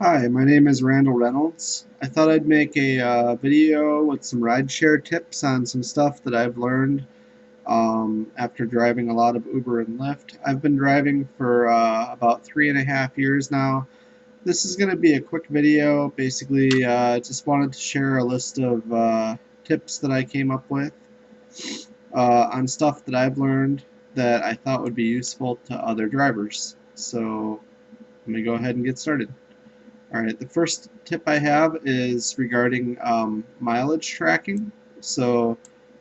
Hi, my name is Randall Reynolds. I thought I'd make a video with some rideshare tips on some stuff that I've learned after driving a lot of Uber and Lyft. I've been driving for about 3.5 years now. This is going to be a quick video. Basically, just wanted to share a list of tips that I came up with on stuff that I've learned that I thought would be useful to other drivers. So let me go ahead and get started. Alright, the first tip I have is regarding mileage tracking. So,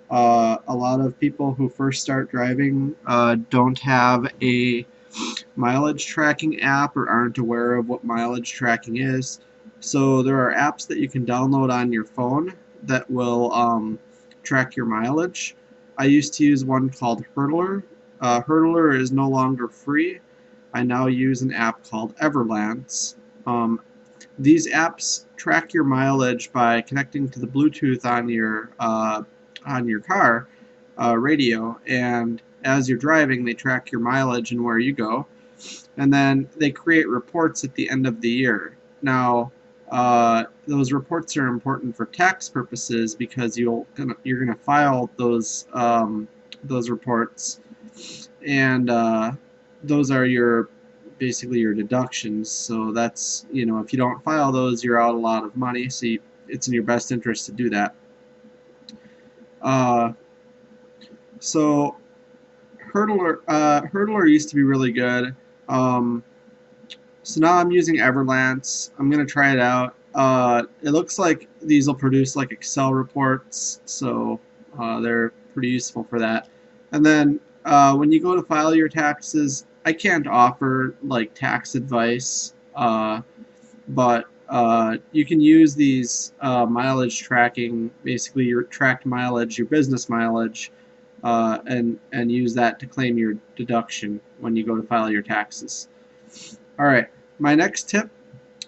a lot of people who first start driving don't have a mileage tracking app or aren't aware of what mileage tracking is. So, there are apps that you can download on your phone that will track your mileage. I used to use one called Hurdler. Hurdler is no longer free. I now use an app called Everlance. These apps track your mileage by connecting to the Bluetooth on your car radio, and as you're driving, they track your mileage and where you go, and then they create reports at the end of the year. Now, those reports are important for tax purposes because you're gonna file those reports, and those are your basically your deductions. So that's, if you don't file those, you're out a lot of money. So it's in your best interest to do that. Uh, so Hurdler used to be really good. Um, so now I'm using Everlance. I'm gonna try it out. It looks like these will produce like Excel reports, so they're pretty useful for that. And then when you go to file your taxes, I can't offer like tax advice, but you can use these mileage tracking, basically your tracked mileage, your business mileage, and use that to claim your deduction when you go to file your taxes. All right, my next tip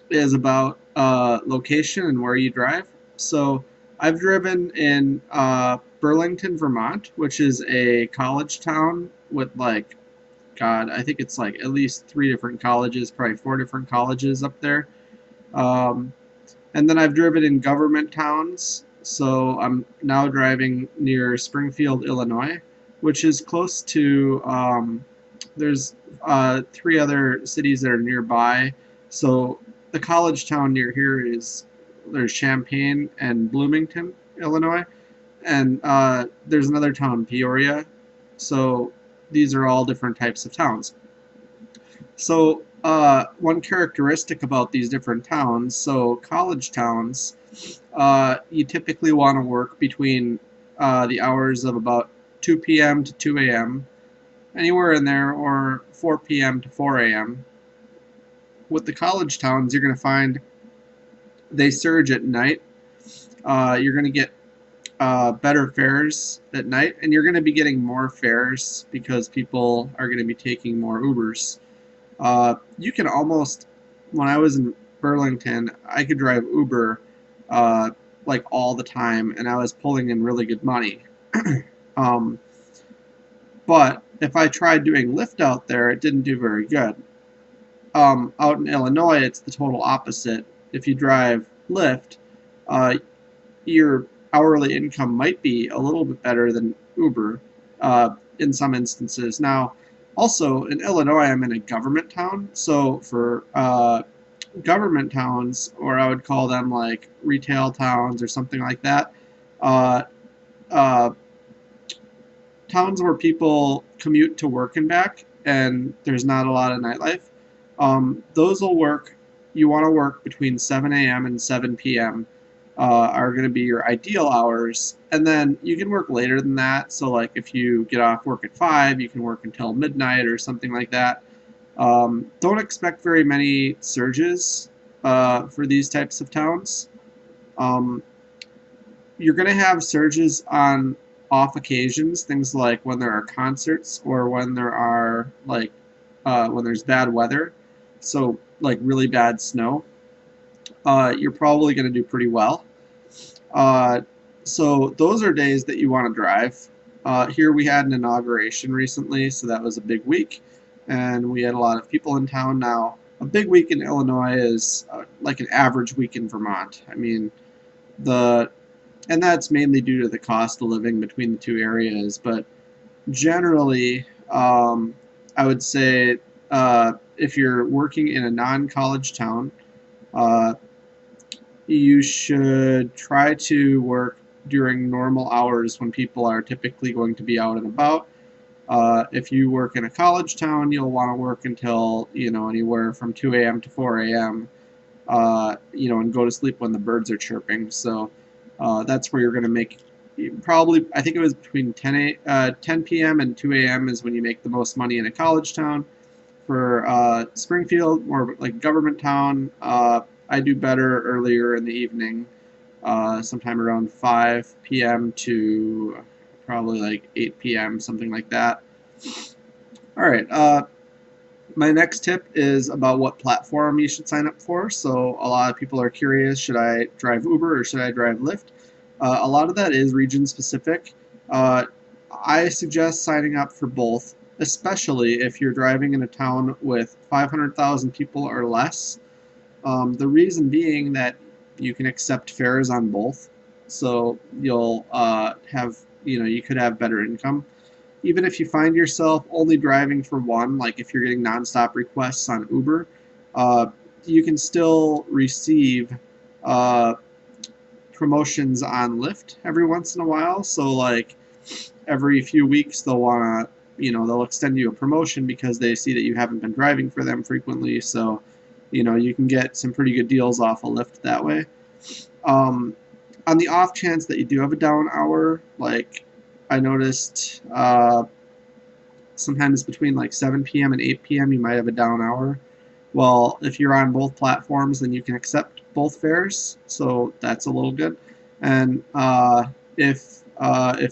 is about location and where you drive. So I've driven in Burlington, Vermont, which is a college town with like, God, I think it's like at least 3 different colleges, probably 4 different colleges up there. Um, and then I've driven in government towns. So I'm now driving near Springfield, Illinois, which is close to, there's 3 other cities that are nearby. So the college town near here there's Champaign and Bloomington, Illinois, and there's another town, Peoria. So these are all different types of towns. So one characteristic about these different towns, so college towns, you typically want to work between the hours of about 2 p.m. to 2 a.m., anywhere in there, or 4 p.m. to 4 a.m. With the college towns, you're going to find they surge at night. You're going to get better fares at night, and you're going to be getting more fares because people are going to be taking more Ubers. You can almost, when I was in Burlington, I could drive Uber like all the time, and I was pulling in really good money. um, but if I tried doing Lyft out there, it didn't do very good. Out in Illinois, it's the total opposite. If you drive Lyft, uh, your hourly income might be a little bit better than Uber in some instances. Now, also in Illinois, I'm in a government town, so for government towns, or I would call them like retail towns or something like that, uh, uh, towns where people commute to work and back, and there's not a lot of nightlife, those will work. You want to work between 7 a.m. and 7 p.m. Are going to be your ideal hours, and then you can work later than that. So like if you get off work at 5, you can work until midnight or something like that. Don't expect very many surges for these types of towns. Um, you're going to have surges on off occasions, things like when there are concerts or when there are like when there's bad weather, so like really bad snow. You're probably going to do pretty well. Uh, so those are days that you want to drive. Here we had an inauguration recently, so that was a big week, and we had a lot of people in town now. a big week in Illinois is like an average week in Vermont. I mean, the and that's mainly due to the cost of living between the two areas. But generally, I would say if you're working in a non-college town, uh, you should try to work during normal hours when people are typically going to be out and about. If you work in a college town, you'll want to work until, anywhere from 2 a.m. to 4 a.m., and go to sleep when the birds are chirping. So that's where you're going to make probably, I think it was between 10 p.m. and 2 a.m. is when you make the most money in a college town. For Springfield, more like government town, I do better earlier in the evening, sometime around 5 p.m. to probably like 8 p.m., something like that. All right. My next tip is about what platform you should sign up for. So a lot of people are curious, should I drive Uber or should I drive Lyft? A lot of that is region specific. I suggest signing up for both, especially if you're driving in a town with 500,000 people or less. The reason being that you can accept fares on both, so you'll you could have better income. Even if you find yourself only driving for one, like if you're getting nonstop requests on Uber, uh, you can still receive uh, promotions on Lyft every once in a while. So like every few weeks they'll want to, they'll extend you a promotion because they see that you haven't been driving for them frequently. So, you can get some pretty good deals off of Lyft that way. On the off chance that you do have a down hour, like I noticed sometimes between like 7 p.m. and 8 p.m. you might have a down hour. Well, if you're on both platforms, then you can accept both fares, so that's a little good. And if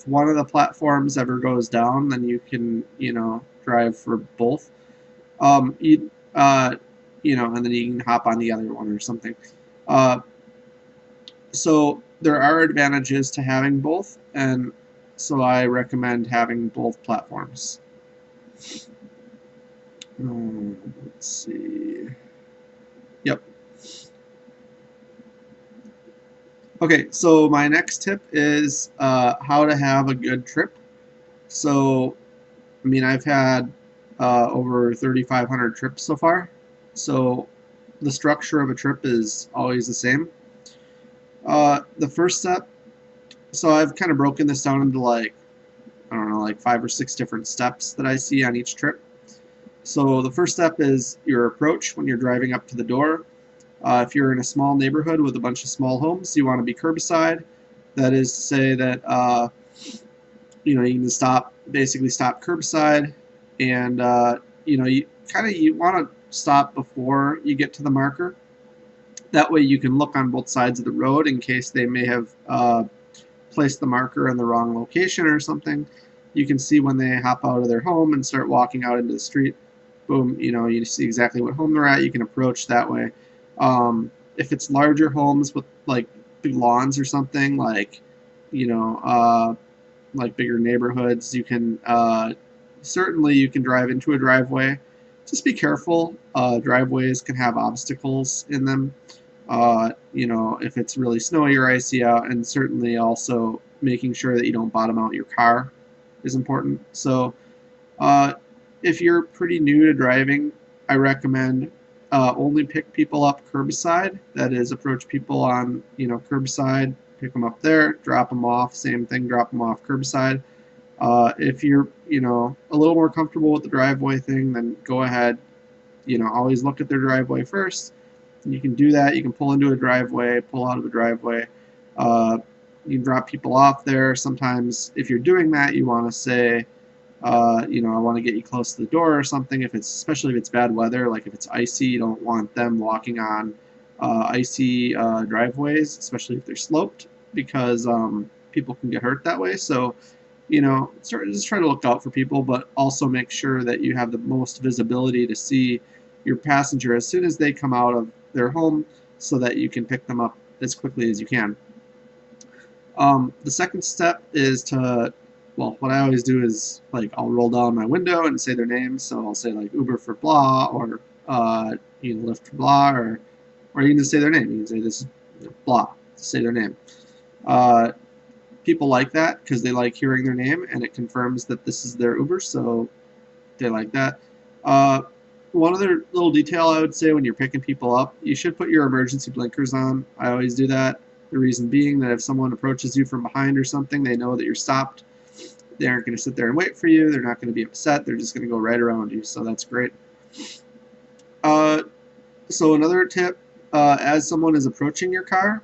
one of the platforms ever goes down, then you can drive for both. You and then you can hop on the other one or something. Uh, so there are advantages to having both, and so I recommend having both platforms. Let's see. Yep. Okay, so my next tip is how to have a good trip. So, I mean, I've had over 3,500 trips so far. So, the structure of a trip is always the same. The first step, so I've kind of broken this down into like, I don't know, like 5 or 6 different steps that I see on each trip. So the first step is your approach when you're driving up to the door. If you're in a small neighborhood with a bunch of small homes, you want to be curbside. That is to say that you can basically stop curbside, and you want to stop before you get to the marker. That way you can look on both sides of the road in case they may have placed the marker in the wrong location or something. You can see when they hop out of their home and start walking out into the street. Boom, you see exactly what home they're at. You can approach that way. If it's larger homes with like big lawns or something, like like bigger neighborhoods, you can certainly you can drive into a driveway. Just be careful. Driveways can have obstacles in them. If it's really snowy or icy out, and certainly also making sure that you don't bottom out your car is important. So if you're pretty new to driving, I recommend only pick people up curbside. That is, approach people on curbside, pick them up there, drop them off. Same thing, drop them off curbside. If you're a little more comfortable with the driveway thing, then go ahead. Always look at their driveway first. You can do that. You can pull into a driveway, pull out of a driveway. You can drop people off there. Sometimes, if you're doing that, you want to say, I want to get you close to the door or something. Especially if it's bad weather, like if it's icy, you don't want them walking on icy driveways, especially if they're sloped, because people can get hurt that way. So, just try to look out for people, but also make sure that you have the most visibility to see your passenger as soon as they come out of their home, so that you can pick them up as quickly as you can. The second step is what I always do is, like, I'll roll down my window and say their names. So I'll say, like, Uber for blah, or you can Lyft for blah, or you can just say their name. You can say this is blah, say their name. Uh, People like that because they like hearing their name and it confirms that this is their Uber, so they like that. Uh, One other little detail I would say when you're picking people up, you should put your emergency blinkers on. I always do that. The reason being that if someone approaches you from behind or something, they know that you're stopped. They aren't going to sit there and wait for you. They're not going to be upset. They're just going to go right around you, so that's great. So another tip, as someone is approaching your car,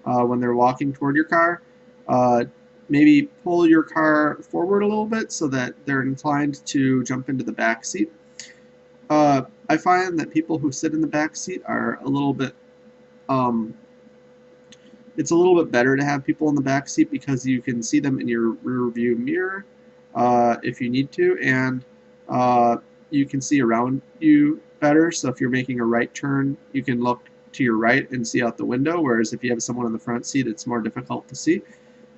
when they're walking toward your car, uh, maybe pull your car forward a little bit so that they're inclined to jump into the back seat. I find that people who sit in the back seat are a little bit, it's a little bit better to have people in the back seat because you can see them in your rear view mirror if you need to, and you can see around you better. So if you're making a right turn, you can look to your right and see out the window, whereas if you have someone in the front seat, it's more difficult to see.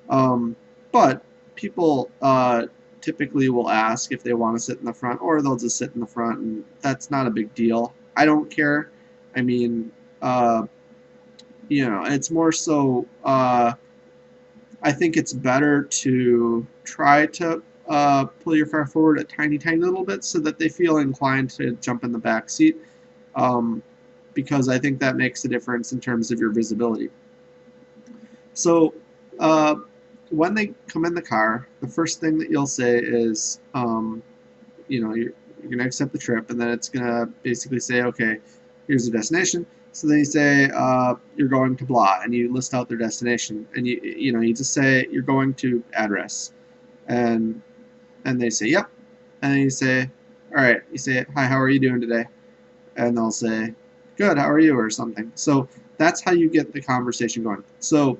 But people typically will ask if they want to sit in the front, or they'll just sit in the front, and that's not a big deal. I don't care. I mean, it's more so, I think it's better to try to pull your car forward a tiny, tiny little bit so that they feel inclined to jump in the back seat, because I think that makes a difference in terms of your visibility. So when they come in the car, the first thing that you'll say is, you're going to accept the trip, and then it's going to basically say, okay, here's the destination. So then you say you're going to blah, and you list out their destination, and you just say you're going to address, and they say yep, and then you say, all right, you say, hi, how are you doing today? And they'll say, good, how are you, or something. So that's how you get the conversation going. So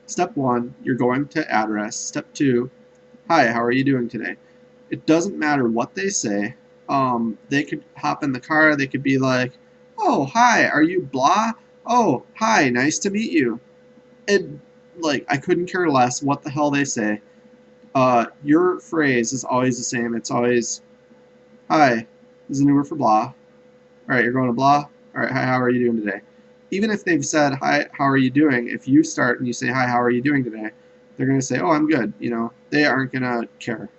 step one, you're going to address. Step two, hi, how are you doing today? It doesn't matter what they say. They could hop in the car. They could be like, oh, hi, are you blah? Oh, hi, nice to meet you. I couldn't care less what the hell they say. Your phrase is always the same. It's always, hi, this is an Uber for blah. All right, you're going to blah. All right, hi, how are you doing today? Even if they've said, hi, how are you doing? If you start and you say, hi, how are you doing today? They're going to say, oh, I'm good. They aren't going to care.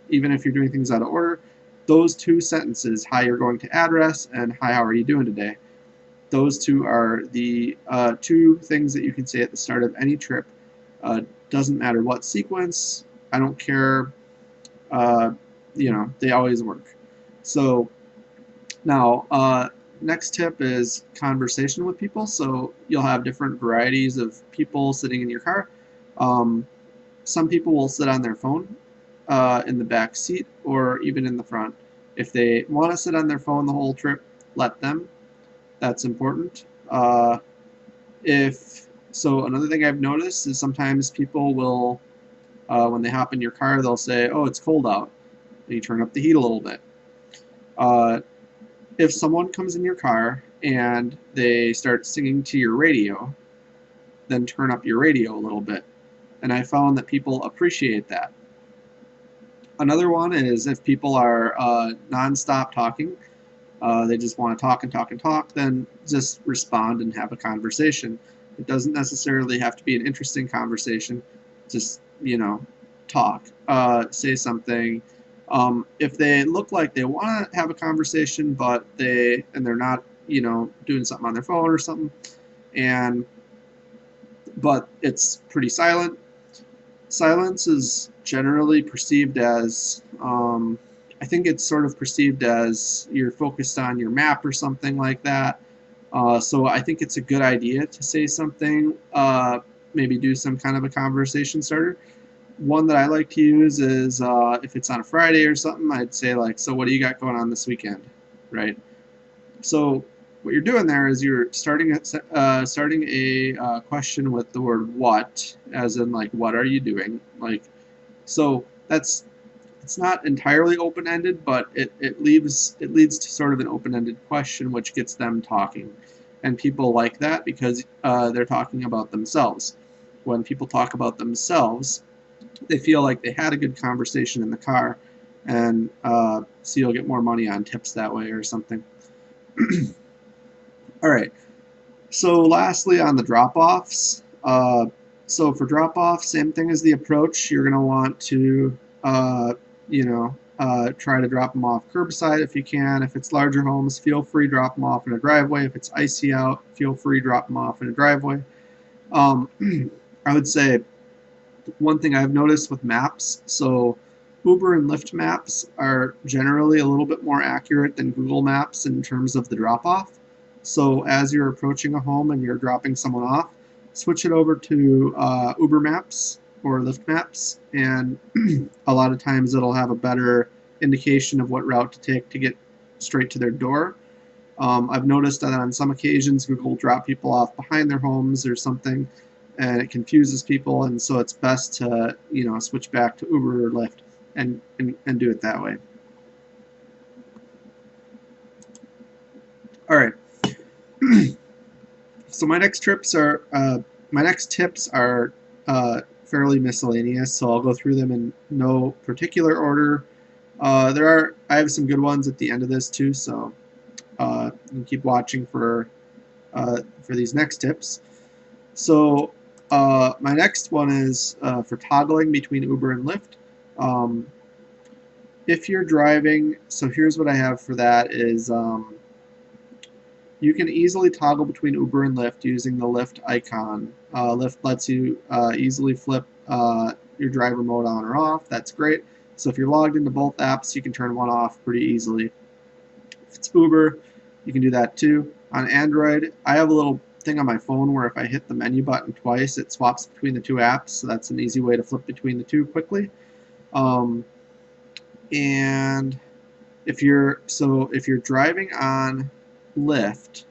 Even if you're doing things out of order, those two sentences, hi, you're going to address, and hi, how are you doing today? Those two are the two things that you can say at the start of any trip. Doesn't matter what sequence. I don't care. They always work. So now, next tip is conversation with people. So you'll have different varieties of people sitting in your car. Some people will sit on their phone in the back seat or even in the front. If they want to sit on their phone the whole trip, let them. That's important. So another thing I've noticed is sometimes people will, when they hop in your car, they'll say, oh, it's cold out. And you turn up the heat a little bit. If someone comes in your car and they start singing to your radio, then turn up your radio a little bit. And I found that people appreciate that. Another one is if people are non-stop talking, they just want to talk and talk and talk, then just respond and have a conversation. It doesn't necessarily have to be an interesting conversation. Just, talk. Say something. If they look like they want to have a conversation, but they're not, doing something on their phone or something, but it's pretty silent. Silence is generally perceived as, I think it's sort of perceived as you're focused on your map or something like that. So I think it's a good idea to say something, maybe do some kind of a conversation starter. One that I like to use is if it's on a Friday or something, I'd say so what do you got going on this weekend, right? So what you're doing there is you're starting a question with the word what, as in what are you doing? So it's not entirely open-ended, but it leads to sort of an open-ended question, which gets them talking, and people like that because they're talking about themselves. When people talk about themselves, they feel like they had a good conversation in the car, and so you'll get more money on tips that way or something. All right. So lastly, on the drop-offs, so for drop-off, same thing as the approach. You're going to want to, try to drop them off curbside if you can. If it's larger homes, feel free drop them off in a driveway. If it's icy out, feel free drop them off in a driveway. Um, I would say one thing I've noticed with maps, so Uber and Lyft maps are generally a little bit more accurate than Google Maps in terms of the drop off. So as you're approaching a home and you're dropping someone off, switch it over to Uber Maps or Lyft Maps, and a lot of times it'll have a better indication of what route to take to get straight to their door. I've noticed that on some occasions Google will drop people off behind their homes or something, and it confuses people, and so it's best to switch back to Uber or Lyft and do it that way. All right. So my next tips are fairly miscellaneous, so I'll go through them in no particular order. I have some good ones at the end of this too, so you can keep watching for these next tips. So my next one is for toggling between Uber and Lyft. If you're driving, so here's what I have for that is you can easily toggle between Uber and Lyft using the Lyft icon. Lyft lets you easily flip your driver mode on or off. That's great. So if you're logged into both apps, you can turn one off pretty easily. If it's Uber, you can do that too. On Android, I have a little thing on my phone where if I hit the menu button twice, it swaps between the two apps, so that's an easy way to flip between the two quickly. And if you're driving on Lyft,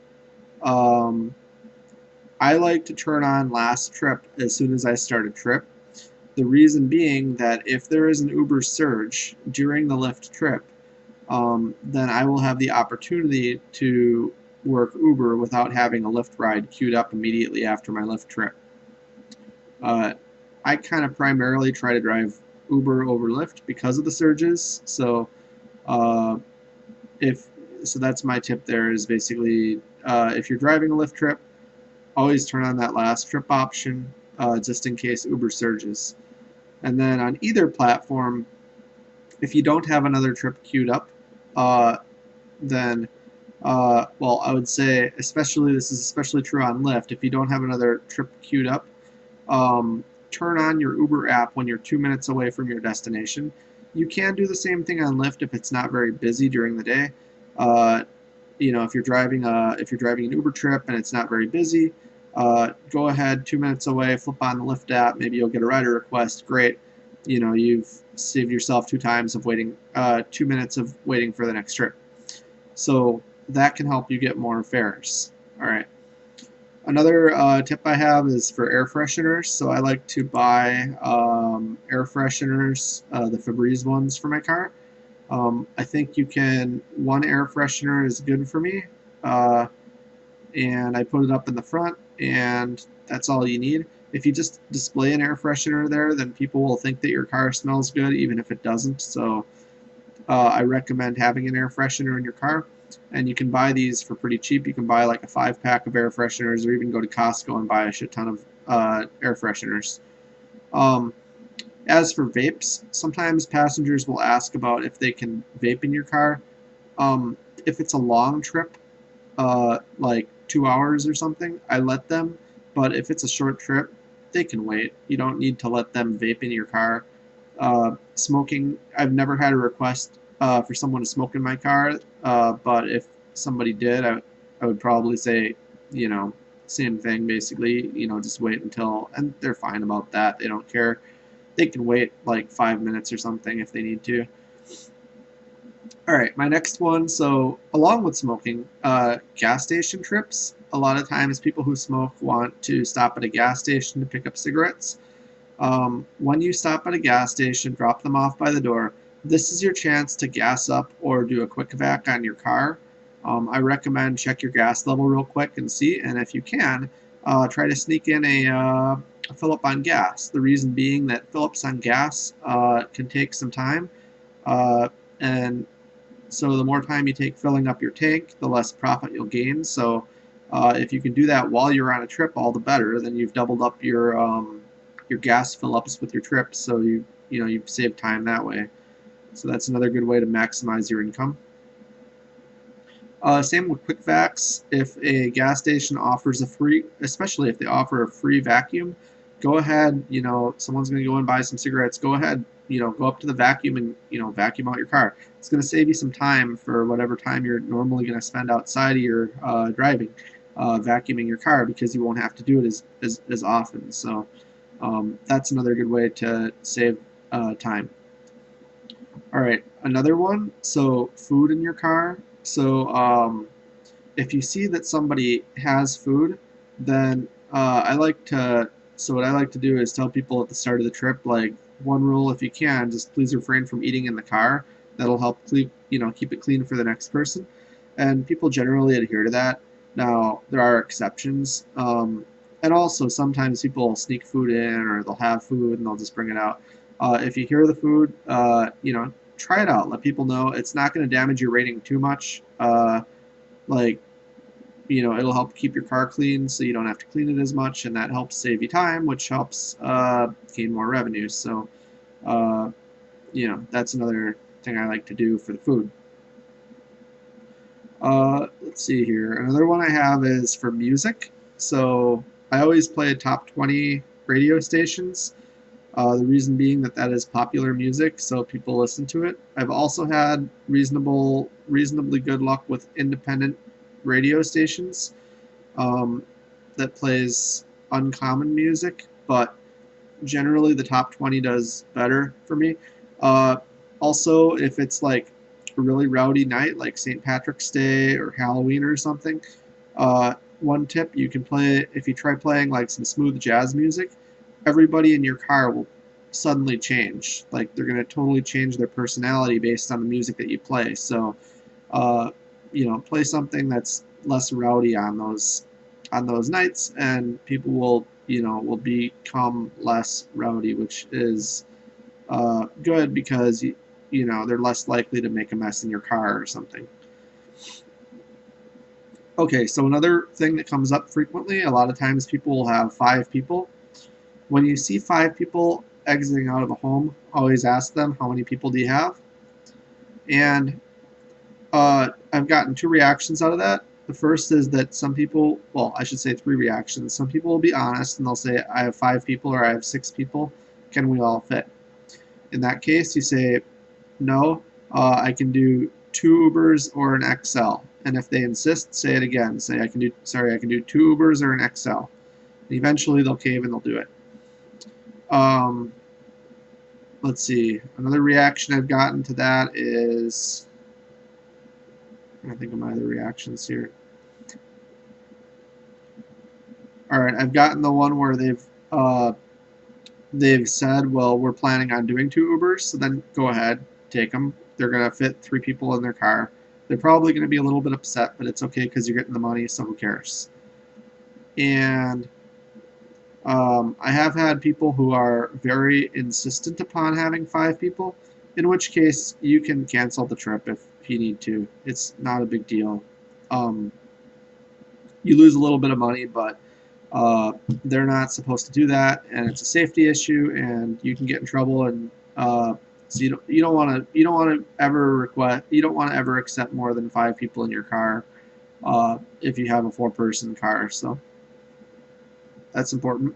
I like to turn on last trip as soon as I start a trip. The reason being that if there is an Uber surge during the Lyft trip, then I will have the opportunity to work Uber without having a Lyft ride queued up immediately after my Lyft trip. I kind of primarily try to drive Uber over Lyft because of the surges. So that's my tip there is basically if you're driving a Lyft trip, always turn on that last trip option just in case Uber surges. And then on either platform, if you don't have another trip queued up, then well, I would say this is especially true on Lyft. If you don't have another trip queued up, turn on your Uber app when you're 2 minutes away from your destination. You can do the same thing on Lyft if it's not very busy during the day. If you're driving an Uber trip and it's not very busy, go ahead 2 minutes away, flip on the Lyft app. Maybe you'll get a rider request. Great. You've saved yourself 2 minutes of waiting for the next trip. So that can help you get more fares. All right. Another tip I have is for air fresheners. So I like to buy air fresheners, the Febreze ones for my car. I think one air freshener is good for me. And I put it up in the front, and that's all you need. If you just display an air freshener there, then people will think that your car smells good, even if it doesn't. So I recommend having an air freshener in your car, and you can buy these for pretty cheap. You can buy like a 5-pack of air fresheners, or even go to Costco and buy a shit ton of air fresheners. As for vapes, sometimes passengers will ask about if they can vape in your car. If it's a long trip, like 2 hours or something, I let them. But if it's a short trip, they can wait. You don't need to let them vape in your car. Smoking, I've never had a request for someone to smoke in my car, but if somebody did, I would probably say, same thing basically, just wait until, and they're fine about that. They don't care. They can wait like 5 minutes or something if they need to. All right, my next one, so along with smoking, gas station trips. A lot of times people who smoke want to stop at a gas station to pick up cigarettes. When you stop at a gas station, drop them off by the door. This is your chance to gas up or do a quick vac on your car. I recommend check your gas level real quick and see, and if you can, try to sneak in a fill up on gas. The reason being that fill ups on gas can take some time, and So the more time you take filling up your tank, the less profit you'll gain. So if you can do that while you're on a trip, all the better. Then you've doubled up your gas fill ups with your trip, so you've saved time that way. So that's another good way to maximize your income. Same with quick vacs. If a gas station offers a free, especially if they offer a free vacuum, go ahead. Someone's going to go and buy some cigarettes. Go ahead. Go up to the vacuum and vacuum out your car. It's going to save you some time for whatever time you're normally going to spend outside of your driving, vacuuming your car, because you won't have to do it as often. So that's another good way to save time. All right, another one. So food in your car. So if you see that somebody has food, then I like to. So what I like to do is tell people at the start of the trip, like, one rule: if you can, just please refrain from eating in the car. That'll help keep it clean for the next person. And people generally adhere to that. Now there are exceptions, and also sometimes people will sneak food in, or they'll have food and they'll just bring it out. If you hear the food, try it out. Let people know. It's not going to damage your rating too much. Like, it'll help keep your car clean, so you don't have to clean it as much, and that helps save you time, which helps gain more revenue. So, that's another thing I like to do for the food. Let's see here. Another one I have is for music. So I always play top 20 radio stations. The reason being that is popular music, so people listen to it. I've also had reasonably good luck with independent radio stations that plays uncommon music, but generally the top 20 does better for me. Also, if it's like a really rowdy night, like St. Patrick's Day or Halloween or something, one tip: you can play, if you try playing like some smooth jazz music, everybody in your car will suddenly change. Like, they're going to totally change their personality based on the music that you play. So, play something that's less rowdy on those nights, and people will become less rowdy, which is good, because they're less likely to make a mess in your car or something. Okay, so another thing that comes up frequently, a lot of times people will have 5 people. When you see 5 people exiting out of a home, always ask them, how many people do you have? And I've gotten 2 reactions out of that. The first is that some people, well, I should say 3 reactions. Some people will be honest and they'll say, I have 5 people or I have 6 people. Can we all fit? In that case, you say, no, I can do 2 Ubers or an XL. And if they insist, say it again. Say, I can do 2 Ubers or an XL. And eventually they'll cave and they'll do it. Let's see. Another reaction I've gotten to that is, I think of my other reactions here. All right, I've gotten the one where they've said, well, we're planning on doing 2 Ubers, so then go ahead, take them. They're going to fit 3 people in their car. They're probably going to be a little bit upset, but it's okay because you're getting the money, so who cares? And I have had people who are very insistent upon having 5 people, in which case you can cancel the trip if you need to. It's not a big deal. You lose a little bit of money, but they're not supposed to do that, and it's a safety issue, and you can get in trouble. And so you don't want to ever accept more than 5 people in your car if you have a 4-person car. So that's important.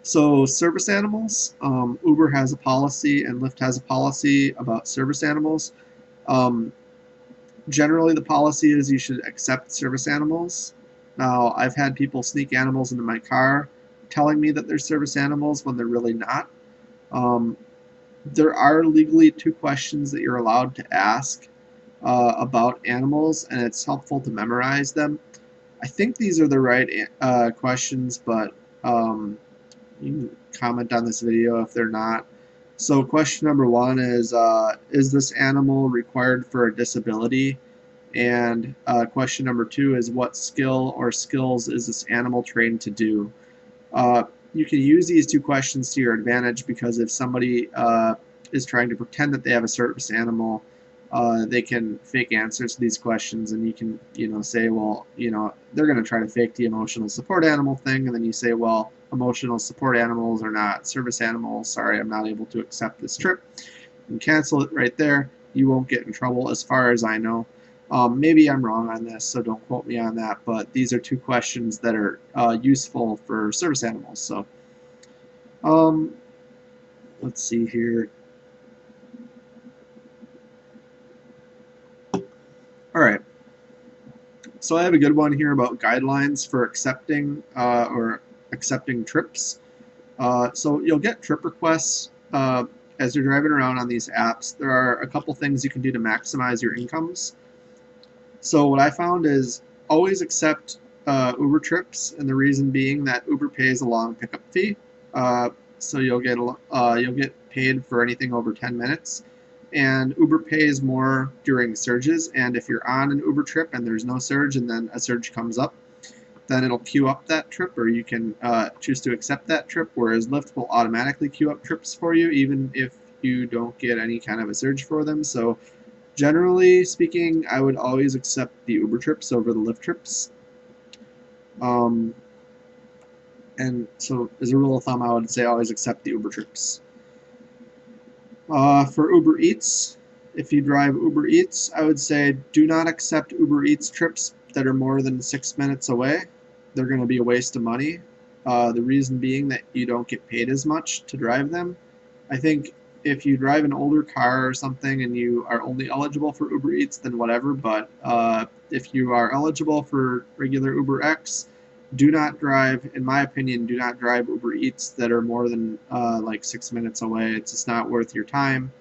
So service animals, Uber has a policy and Lyft has a policy about service animals. Generally, the policy is you should accept service animals. Now, I've had people sneak animals into my car telling me that they're service animals when they're really not. There are legally 2 questions that you're allowed to ask about animals, and it's helpful to memorize them. I think these are the right questions, but you can comment on this video if they're not. So question number 1 is this animal required for a disability? And question number 2 is, what skill or skills is this animal trained to do? You can use these 2 questions to your advantage, because if somebody is trying to pretend that they have a service animal, they can fake answers to these questions, and you can, say, well, they're going to try to fake the emotional support animal thing, and then you say, well, emotional support animals are not service animals. Sorry, I'm not able to accept this trip. And cancel it right there. You won't get in trouble, as far as I know. Maybe I'm wrong on this, so don't quote me on that. But these are two questions that are useful for service animals. So, um, let's see here. All right. So I have a good one here about guidelines for accepting or accepting trips. So you'll get trip requests as you're driving around on these apps. There are a couple things you can do to maximize your incomes. So what I found is always accept Uber trips, and the reason being that Uber pays a long pickup fee. So you'll get paid for anything over 10 minutes. And Uber pays more during surges, and if you're on an Uber trip and there's no surge and then a surge comes up, then it'll queue up that trip, or you can choose to accept that trip, whereas Lyft will automatically queue up trips for you even if you don't get any kind of a surge for them. So generally speaking, I would always accept the Uber trips over the Lyft trips. And so as a rule of thumb, I would say always accept the Uber trips. For Uber Eats, if you drive Uber Eats, I would say do not accept Uber Eats trips that are more than 6 minutes away. They're going to be a waste of money. The reason being that you don't get paid as much to drive them. I think if you drive an older car or something and you are only eligible for Uber Eats, then whatever. But if you are eligible for regular Uber X, do not drive, in my opinion, do not drive Uber Eats that are more than like 6 minutes away. It's just not worth your time.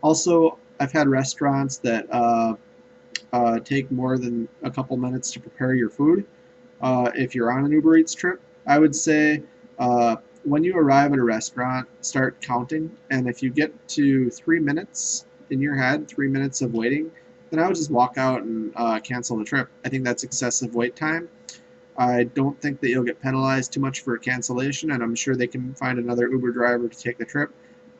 Also, I've had restaurants that take more than a couple minutes to prepare your food. If you're on an Uber Eats trip, I would say when you arrive at a restaurant, start counting, and if you get to 3 minutes in your head, 3 minutes of waiting, then I would just walk out and cancel the trip. I think that's excessive wait time. I don't think that you'll get penalized too much for a cancellation, and I'm sure they can find another Uber driver to take the trip,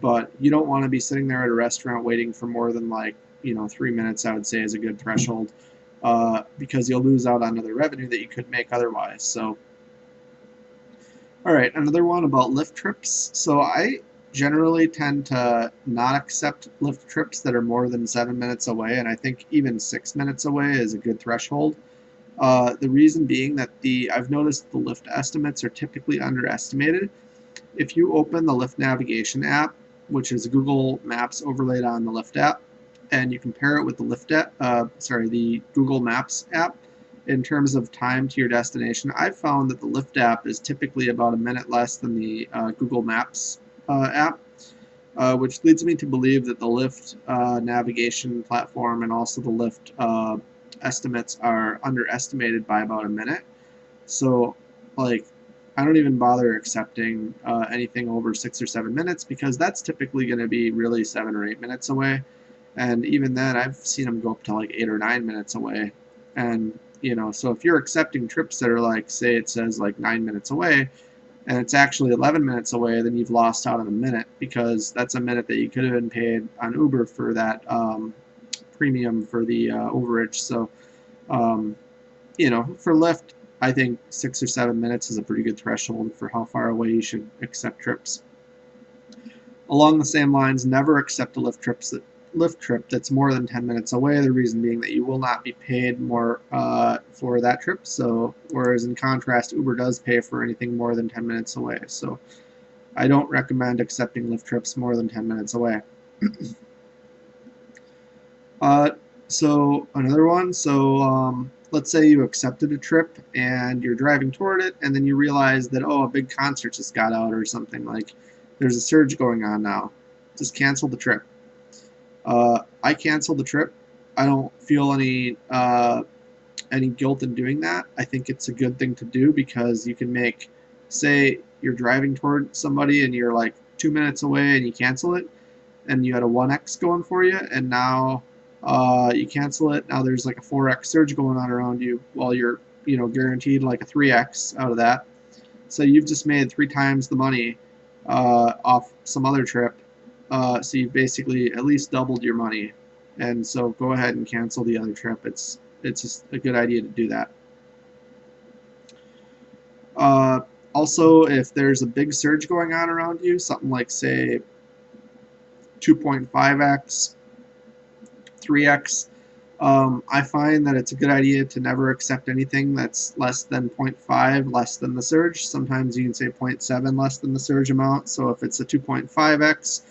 but you don't want to be sitting there at a restaurant waiting for more than 3 minutes. I would say is a good threshold, because you'll lose out on other revenue that you could make otherwise. So, all right, another one about Lyft trips. So I generally tend to not accept Lyft trips that are more than 7 minutes away, and I think even 6 minutes away is a good threshold. The reason being that I've noticed the Lyft estimates are typically underestimated. If you open the Lyft navigation app, which is Google Maps overlaid on the Lyft app, and you compare it with the the Google Maps app in terms of time to your destination, I've found that the Lyft app is typically about a minute less than the Google Maps app, which leads me to believe that the Lyft navigation platform and also the Lyft estimates are underestimated by about a minute. So, I don't even bother accepting anything over 6 or 7 minutes, because that's typically going to be really 7 or 8 minutes away. And even then, I've seen them go up to 8 or 9 minutes away. And, so if you're accepting trips that are say it says 9 minutes away, and it's actually 11 minutes away, then you've lost out on a minute, because that's a minute that you could have been paid on Uber for that premium for the overage. So, for Lyft, I think 6 or 7 minutes is a pretty good threshold for how far away you should accept trips. Along the same lines, never accept a Lyft trip that's more than 10 minutes away. The reason being that you will not be paid more for that trip. So, whereas in contrast, Uber does pay for anything more than 10 minutes away. So, I don't recommend accepting Lyft trips more than 10 minutes away. So another one, let's say you accepted a trip and you're driving toward it, and then you realize that, a big concert just got out or something, there's a surge going on now. Just cancel the trip. I canceled the trip. I don't feel any guilt in doing that. I think it's a good thing to do, because you can say you're driving toward somebody and you're 2 minutes away and you cancel it, and you had a 1x going for you, and now you cancel it. Now there's a 4x surge going on around you, while you're guaranteed a 3x out of that. So you've just made 3 times the money off some other trip, So you've basically at least doubled your money. And so go ahead and cancel the other trip. It's just a good idea to do that. Uh, Also, if there's a big surge going on around you, something like, say, 2.5x, 3x, I find that it's a good idea to never accept anything that's less than 0.5, less than the surge. Sometimes you can say 0.7 less than the surge amount. So if it's a 2.5x,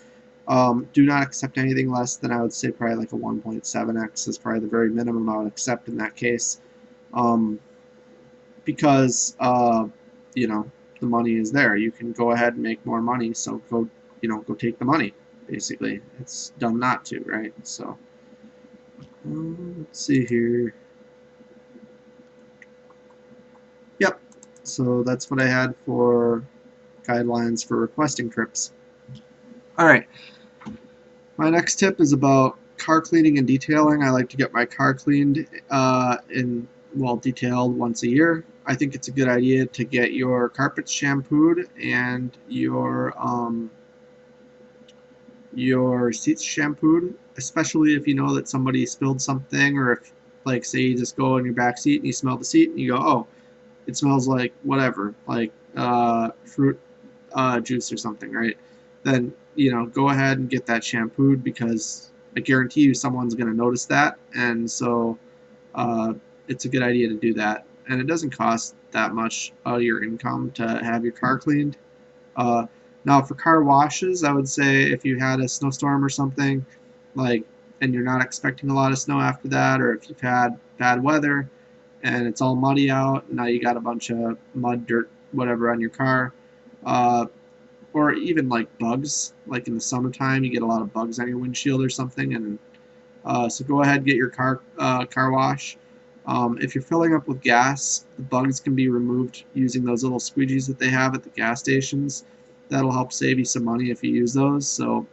do not accept anything less than, I would say, probably like a 1.7x is probably the very minimum I would accept in that case. Because you know, the money is there. You can go ahead and make more money, so go, go take the money. Basically, it's dumb not to, right? So let's see here. Yep. So that's what I had for guidelines for requesting trips. All right. My next tip is about car cleaning and detailing. I like to get my car cleaned detailed once a year. I think it's a good idea to get your carpets shampooed and your seats shampooed, especially if you know that somebody spilled something, or if, like, say you just go in your back seat and you smell the seat and you go, oh, it smells like whatever, like fruit juice or something, right? Then, go ahead and get that shampooed, because I guarantee you someone's going to notice that, and so it's a good idea to do that. And it doesn't cost that much out of your income to have your car cleaned. Uh, Now, for car washes, I would say if you had a snowstorm or something, like, and you're not expecting a lot of snow after that, or if you've had bad weather and it's all muddy out, and now you got a bunch of mud, dirt, whatever on your car, uh, or even like bugs, like in the summertime, you get a lot of bugs on your windshield or something, and so go ahead and get your car wash. If you're filling up with gas, the bugs can be removed using those little squeegees that they have at the gas stations. That'll help save you some money if you use those. So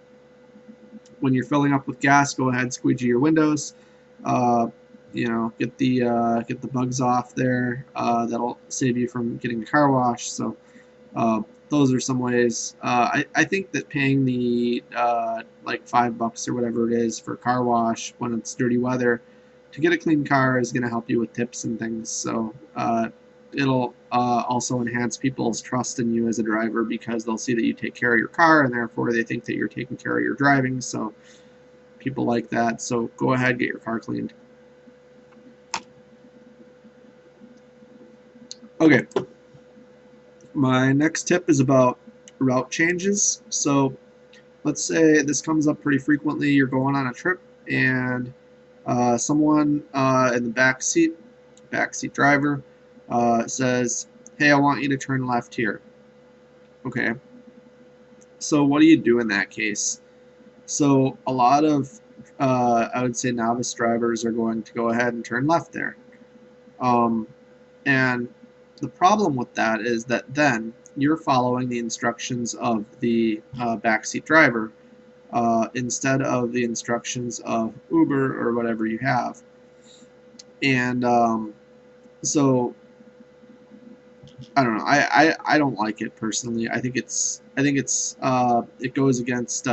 when you're filling up with gas, go ahead and squeegee your windows. Uh, get the bugs off there. That'll save you from getting a car wash. So uh, those are some ways. I think that paying the like $5 or whatever it is for a car wash when it's dirty weather to get a clean car is going to help you with tips and things. So it'll also enhance people's trust in you as a driver, because they'll see that you take care of your car, and therefore they think that you're taking care of your driving. So people like that. So go ahead, get your car cleaned. Okay. My next tip is about route changes. So let's say this comes up pretty frequently. You're going on a trip, and someone in the backseat driver, says, hey, I want you to turn left here. Okay. So what do you do in that case? So a lot of, I would say, novice drivers are going to go ahead and turn left there. And the problem with that is that then you're following the instructions of the backseat driver instead of the instructions of Uber or whatever you have. And so I don't know. I don't like it personally. I think it goes against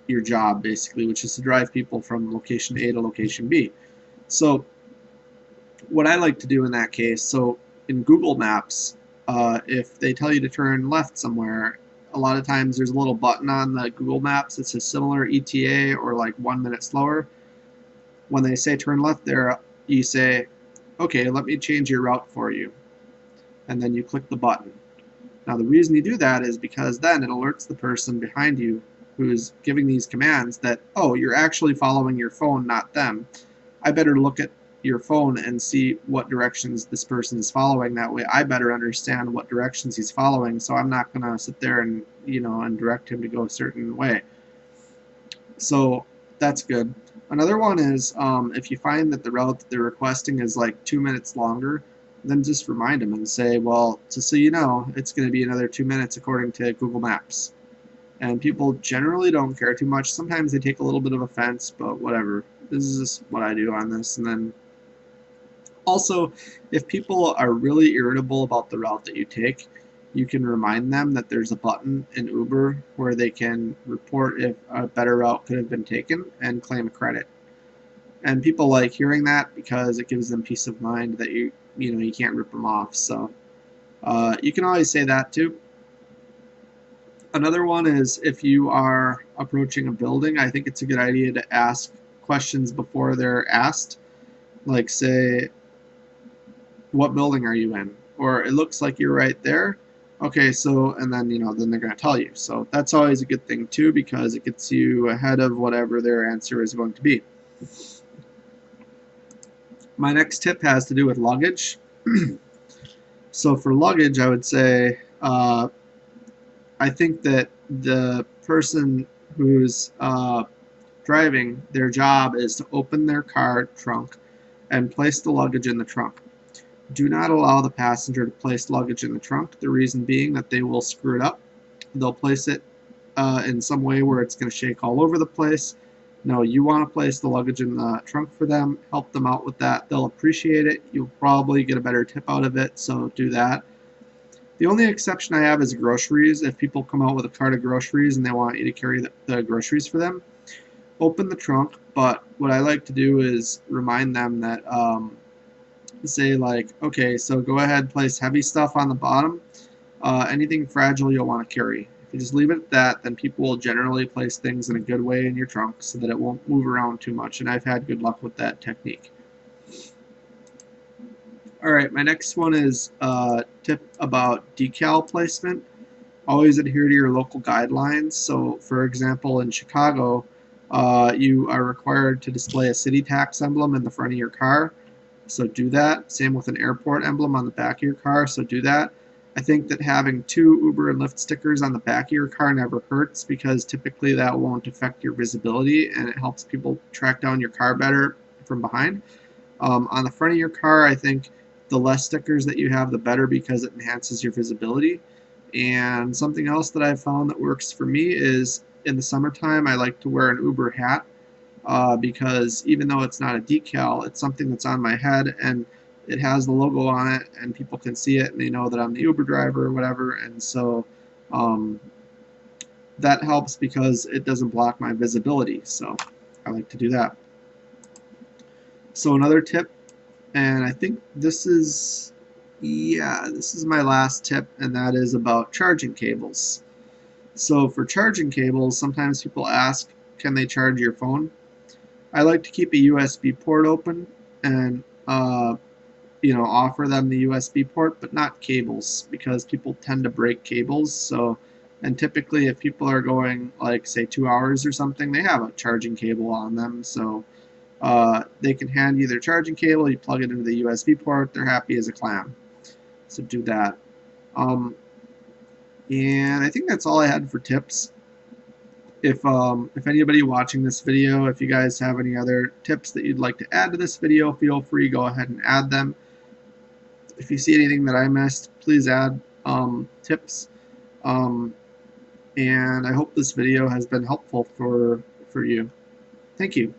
your job, basically, which is to drive people from location A to location B. So what I like to do in that case, so in Google Maps, if they tell you to turn left somewhere, a lot of times there's a little button on the Google Maps that says similar ETA or like 1 minute slower. When they say turn left there, you say, okay, let me change your route for you. And then you click the button. Now the reason you do that is because then it alerts the person behind you who's giving these commands that, oh, you're actually following your phone, not them. I better look at your phone and see what directions this person is following. That way I better understand what directions he's following, so I'm not going to sit there and, and direct him to go a certain way. So that's good. Another one is if you find that the route that they're requesting is like 2 minutes longer, then just remind them and say, well, just so you know, it's going to be another 2 minutes according to Google Maps. And people generally don't care too much. Sometimes they take a little bit of offense, but whatever. This is just what I do on this. And then also, if people are really irritable about the route that you take, you can remind them that there's a button in Uber where they can report if a better route could have been taken and claim credit. And people like hearing that because it gives them peace of mind that you can't rip them off. So you can always say that too. Another one is if you are approaching a building, I think it's a good idea to ask questions before they're asked. Like, say, what building are you in? Or it looks like you're right there. Okay, so, and then, then they're going to tell you. So that's always a good thing too, because it gets you ahead of whatever their answer is going to be. My next tip has to do with luggage. So for luggage, I would say, I think that the person who's driving, their job is to open their car trunk and place the luggage in the trunk. Do not allow the passenger to place luggage in the trunk. The reason being that they will screw it up. They'll place it in some way where it's going to shake all over the place. No, you want to place the luggage in the trunk for them. Help them out with that. They'll appreciate it. You'll probably get a better tip out of it, so do that. The only exception I have is groceries. If people come out with a cart of groceries and they want you to carry the groceries for them, open the trunk. But what I like to do is remind them that, say like, okay, so go ahead, place heavy stuff on the bottom. Anything fragile you'll want to carry. If you just leave it at that, then people will generally place things in a good way in your trunk so that it won't move around too much, and I've had good luck with that technique. Alright, my next one is a tip about decal placement. Always adhere to your local guidelines. So, for example, in Chicago, you are required to display a city tax emblem in the front of your car. So do that. Same with an airport emblem on the back of your car. So do that. I think that having 2 Uber and Lyft stickers on the back of your car never hurts, because typically that won't affect your visibility and it helps people track down your car better from behind. On the front of your car, I think the less stickers that you have, the better, because it enhances your visibility. And something else that I've found that works for me is in the summertime, I like to wear an Uber hat, because even though it's not a decal, it's something that's on my head and it has the logo on it and people can see it and they know that I'm the Uber driver or whatever. And so that helps because it doesn't block my visibility. So I like to do that. So another tip, and I think this is my last tip, and that is about charging cables. So for charging cables, sometimes people ask, can they charge your phone? I like to keep a USB port open and offer them the USB port, but not cables, because people tend to break cables. So, and typically if people are going like say 2 hours or something, they have a charging cable on them. So they can hand you their charging cable, you plug it into the USB port, they're happy as a clam. So do that. And I think that's all I had for tips. If anybody watching this video, if you guys have any other tips that you'd like to add to this video, feel free, go ahead and add them. If you see anything that I missed, please add tips. And I hope this video has been helpful for you. Thank you.